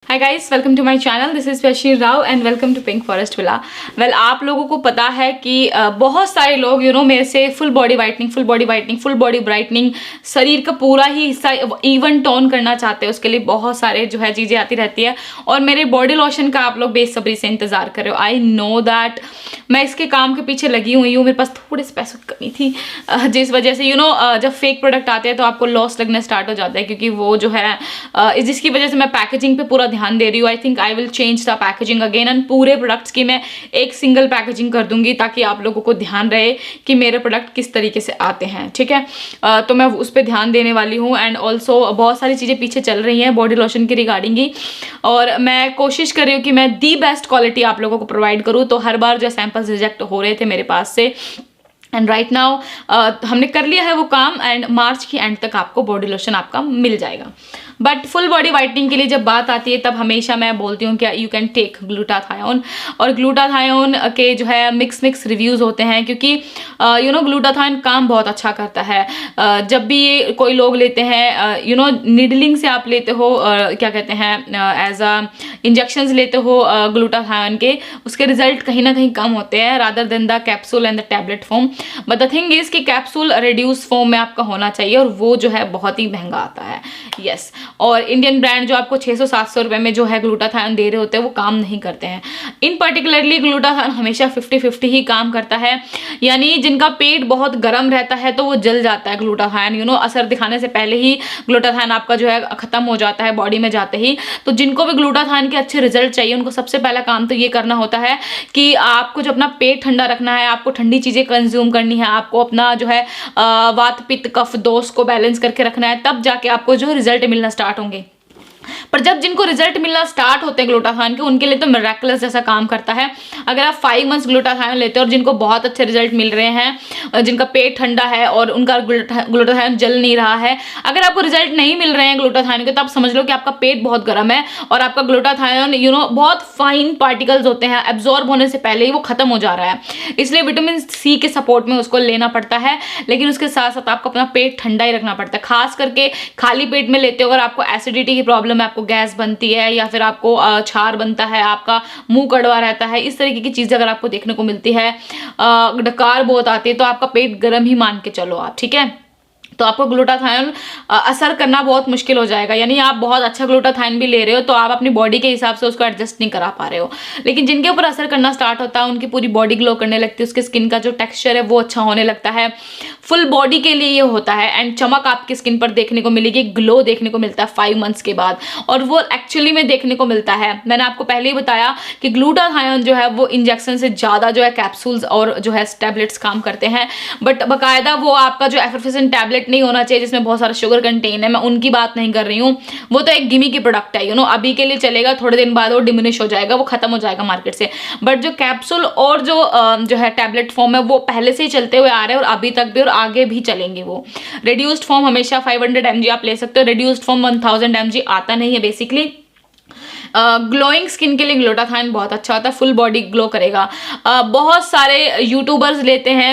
Hi guys, welcome to my channel. This is Bashir Rao and welcome to pink forest villa. Well, आप लोगों को पता है कि बहुत सारे लोग मेरे से full body whitening, full body brightening, शरीर का पूरा ही हिस्सा इवन टोन करना चाहते हैं। उसके लिए बहुत सारे जो है चीज़ें आती रहती है और मेरे बॉडी लोशन का आप लोग बेसब्री से इंतज़ार कर रहे हो। आई नो दैट मैं इसके काम के पीछे लगी हुई हूँ। मेरे पास थोड़े से पैसों की कमी थी, जिस वजह से जब फेक प्रोडक्ट आते हैं तो आपको लॉस लगना स्टार्ट हो जाता है, क्योंकि वो जो है जिसकी वजह से मैं पैकेजिंग पे पूरा ध्यान दे रही हूँ। I think I will change the packaging again and पूरे प्रोडक्ट्स की मैं एक सिंगल पैकेजिंग कर दूंगी, ताकि आप लोगों को ध्यान रहे कि मेरे प्रोडक्ट किस तरीके से आते हैं। ठीक है, तो मैं उस पर ध्यान देने वाली हूँ। एंड ऑल्सो बहुत सारी चीज़ें पीछे चल रही हैं बॉडी लोशन की रिगार्डिंग ही, और मैं कोशिश कर रही हूँ कि मैं दी बेस्ट क्वालिटी आप लोगों को प्रोवाइड करूँ। तो हर बार जो सैंपल्स रिजेक्ट हो रहे थे मेरे पास से, एंड राइट नाउ हमने कर लिया है वो काम, एंड मार्च की एंड तक आपको बॉडी लोशन आपका मिल जाएगा। बट फुल बॉडी वाइटनिंग के लिए जब बात आती है तब हमेशा मैं बोलती हूँ कि यू कैन टेक ग्लूटाथायोन, और ग्लूटाथायोन के जो है मिक्स रिव्यूज़ होते हैं, क्योंकि ग्लूटाथायोन काम बहुत अच्छा करता है। जब भी ये कोई लोग लेते हैं, निडलिंग से आप लेते हो, क्या कहते हैं, एज अ इंजेक्शंस लेते हो ग्लूटाथायोन के, उसके रिजल्ट कहीं ना कहीं कम होते हैं rather than the capsule and the tablet form. But the thing is कि कैप्सूल रिड्यूस फॉर्म में आपका होना चाहिए, और वो जो है बहुत ही महंगा आता है। यस, और इंडियन ब्रांड जो आपको 600-700 रुपए में जो है ग्लूटाथायोन दे रहे होते हैं वो काम नहीं करते हैं। इन पर्टिकुलरली ग्लूटाथायोन हमेशा 50-50 ही काम करता है। यानी जिनका पेट बहुत गर्म रहता है तो वो जल जाता है ग्लूटाथायोन, असर दिखाने से पहले ही ग्लूटाथायोन आपका जो है खत्म हो जाता है बॉडी में जाते ही। तो जिनको भी ग्लूटाथायोन के अच्छे रिजल्ट चाहिए, उनको सबसे पहला काम तो ये करना होता है कि आपको जो अपना पेट ठंडा रखना है, आपको ठंडी चीजें कंज्यूम करनी है, आपको अपना जो है वात पित्त कफ दोष को बैलेंस करके रखना है, तब जाके आपको जो रिजल्ट मिलना स्टार्ट होंगे। पर जब जिनको रिजल्ट मिलना स्टार्ट होते हैं ग्लूटाथायोन के, उनके लिए तो मिरेकलस जैसा काम करता है। अगर आप 5 मंथ्स ग्लूटाथायोन लेते हो और जिनको बहुत अच्छे रिजल्ट मिल रहे हैं, जिनका पेट ठंडा है और उनका ग्लूटाथायोन जल नहीं रहा है, अगर आपको रिजल्ट नहीं मिल रहे हैं ग्लूटाथायोन के, तो आप समझ लो कि आपका पेट बहुत गर्म है और आपका ग्लूटाथायोन बहुत फाइन पार्टिकल्स होते हैं, एब्जॉर्ब होने से पहले ही वो खत्म हो जा रहा है। इसलिए विटामिन सी के सपोर्ट में उसको लेना पड़ता है, लेकिन उसके साथ साथ आपको अपना पेट ठंडा ही रखना पड़ता है। खास करके खाली पेट में लेते हो, अगर आपको एसिडिटी की प्रॉब्लम है, आपको गैस बनती है, या फिर आपको छार बनता है, आपका मुंह कड़वा रहता है, इस तरीके की चीजें अगर आपको देखने को मिलती है, डकार बहुत आती है, तो आपका पेट गर्म ही मान के चलो आप। ठीक है, तो आपको ग्लूटाथायोन असर करना बहुत मुश्किल हो जाएगा। यानी आप बहुत अच्छा ग्लूटाथायोन भी ले रहे हो तो आप अपनी बॉडी के हिसाब से उसको एडजस्ट नहीं करा पा रहे हो, लेकिन जिनके ऊपर असर करना स्टार्ट होता है उनकी पूरी बॉडी ग्लो करने लगती है, उसके स्किन का जो टेक्सचर है वो अच्छा होने लगता है। फुल बॉडी के लिए ये होता है, एंड चमक आपकी स्किन पर देखने को मिलेगी, ग्लो देखने को मिलता है 5 मंथ्स के बाद, और वो एक्चुअली में देखने को मिलता है। मैंने आपको पहले ही बताया कि ग्लूटाथायोन जो है वो इंजेक्शन से ज़्यादा जो है कैप्सूल्स और जो है टैबलेट्स काम करते हैं, बट बाकायदा वो आपका जो एफर्फिसेंट टैबलेट नहीं होना चाहिए जिसमें बहुत सारा शुगर कंटेन है। मैं उनकी बात नहीं कर रही हूँ, वो तो एक गिमी की प्रोडक्ट है, अभी के लिए चलेगा, थोड़े दिन बाद वो डिमिनिश हो जाएगा, वो खत्म हो जाएगा मार्केट से। बट जो कैप्सूल और जो है टैबलेट फॉर्म है वो पहले से ही चलते हुए आ रहे हैं, और अभी तक भी और आगे भी चलेंगे। वो रिड्यूस्ड फॉर्म हमेशा 500 mg आप ले सकते हो, रिड्यूस्ड फॉर्म 1000 mg आता नहीं है बेसिकली। ग्लोइंग स्किन के लिए ग्लूटाथायोन बहुत अच्छा होता है, फुल बॉडी ग्लो करेगा। बहुत सारे यूट्यूबर्स लेते हैं,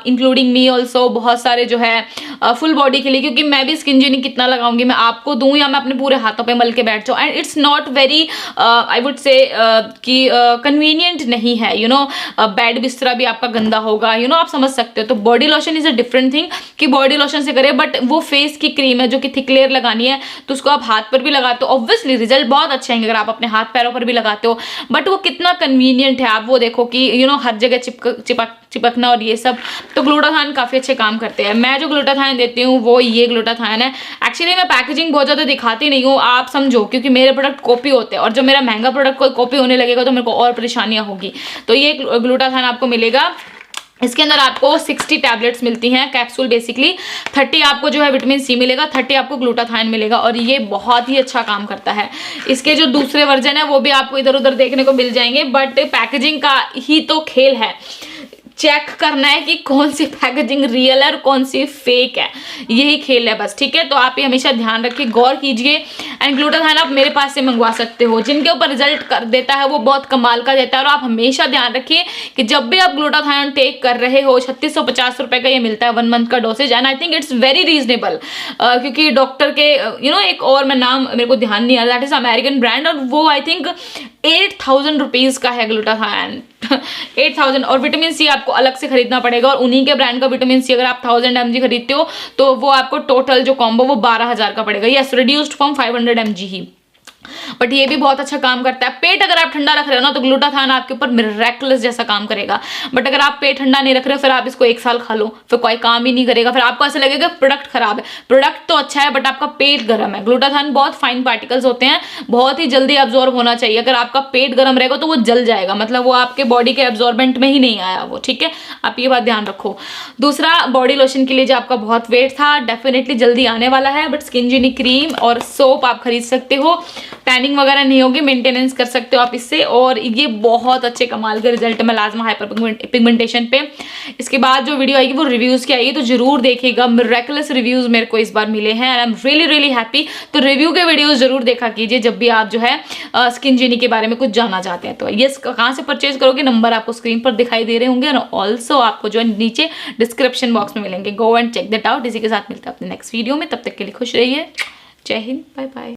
इंक्लूडिंग मी ऑल्सो, बहुत सारे जो है फुल बॉडी के लिए, क्योंकि मैं भी स्किन जेनी कितना लगाऊंगी, मैं आपको दूं या मैं अपने पूरे हाथों पे मल के बैठ जाऊँ, and it's not very I would say कि कन्वीनियंट नहीं है। बेड बिस्तरा भी आपका गंदा होगा, आप समझ सकते हो। तो body lotion is a different thing कि बॉडी लोशन से करे, बट वो फेस की क्रीम है जो कि थिक लेयर लगानी है, तो उसको आप हाथ पर भी लगाते हो, ऑब्वियसली रिजल्ट बहुत अच्छे आएंगे अगर आप अपने हाथ पैरों पर भी लगाते हो, बट वो कितना कन्वीनियंट है आप वो देखो कि हर जगह चिपकना और ये सब। तो ग्लूटाथायोन काफी अच्छे काम करते हैं। मैं जो ग्लूटाथायोन देती हूँ वो ये ग्लूटाथायोन है। एक्चुअली मैं पैकेजिंग बहुत ज्यादा दिखाती नहीं हूँ, आप समझो, क्योंकि मेरे प्रोडक्ट कॉपी होते हैं, और जब मेरा महंगा प्रोडक्ट कोई कॉपी होने लगेगा तो मेरे को और परेशानियां होगी। तो ये ग्लूटाथायोन आपको मिलेगा, इसके अंदर आपको 60 टैबलेट्स मिलती हैं, कैप्सूल बेसिकली 30 आपको जो है विटामिन सी मिलेगा, 30 आपको ग्लूटाथायोन मिलेगा, और ये बहुत ही अच्छा काम करता है। इसके जो दूसरे वर्जन है वो भी आपको इधर उधर देखने को मिल जाएंगे, बट पैकेजिंग का ही तो खेल है। चेक करना है कि कौन सी पैकेजिंग रियल है और कौन सी फेक है, यही खेल है बस, ठीक है। तो आप ये हमेशा ध्यान रखिए, गौर कीजिए। एंड ग्लूटाथाइन आप मेरे पास से मंगवा सकते हो, जिनके ऊपर रिजल्ट कर देता है वो बहुत कमाल का देता है। और आप हमेशा ध्यान रखिए कि जब भी आप ग्लूटाथाइन टेक कर रहे हो, 3650 रुपए का ये मिलता है 1 मंथ का dosage, and I think it's very reasonable, क्योंकि डॉक्टर के एक और मैं नाम मेरे को ध्यान नहीं आ रहा, दैट इज अमेरिकन ब्रांड, और वो आई थिंक 8000 रुपीज का है ग्लूटाथाइन 8000। और विटामिन सी आपको अलग से खरीदना पड़ेगा, और उन्हीं के ब्रांड का विटामिन सी अगर आप 1000 mg खरीदते हो तो वो आपको टोटल जो कॉम्बो वो 12000 का पड़ेगा। Yes, reduced form 500 mg he, but ये भी बहुत अच्छा काम करता है। पेट अगर आप ठंडा रख रहे हो ना तो ग्लूटाथाइन आपके ऊपर मिरेकलस जैसा काम करेगा। बट अगर आप पेट ठंडा नहीं रख रहे हो, फिर आप इसको 1 साल खा लो, फिर कोई काम ही नहीं करेगा, फिर आपको ऐसा लगेगा प्रोडक्ट खराब है। प्रोडक्ट तो अच्छा है बट आपका पेट गर्म है। ग्लूटाथाइन बहुत फाइन पार्टिकल्स होते हैं, बहुत ही जल्दी एब्जॉर्ब होना चाहिए। अगर आपका पेट गर्म रहेगा तो वो जल जाएगा, मतलब वो आपके बॉडी के एब्जॉर्बेंट में ही नहीं आया वो, ठीक है। आप ये बात ध्यान रखो। दूसरा, बॉडी लोशन के लिए जो आपका बहुत वेट था, डेफिनेटली जल्दी आने वाला है। बट स्किन जेनी क्रीम और सोप आप खरीद सकते हो, टैनिंग वगैरह नहीं होगी, मेंटेनेंस कर सकते हो आप इससे। और ये बहुत अच्छे कमाल के रिजल्ट है मेलाज्मा हाइपर पिगमेंटेशन पे। इसके बाद जो वीडियो आएगी वो रिव्यूज की आएगी, तो जरूर देखिएगा। मिरेकलस रिव्यूज मेरे को इस बार मिले हैं, and I am really really happy. तो रिव्यू के वीडियोस जरूर देखा कीजिए जब भी आप जो है स्किन जेनी के बारे में कुछ जानना चाहते हैं। तो ये कहाँ से परचेज करोगे, नंबर आपको स्क्रीन पर दिखाई दे रहे होंगे, और ऑल्सो आपको जो नीचे डिस्क्रिप्शन बॉक्स में मिलेंगे। Go and check that out. इसी के साथ मिलते हैं अपने नेक्स्ट वीडियो में, तब तक के लिए खुश रहिए। जय हिंद, बाय बाय।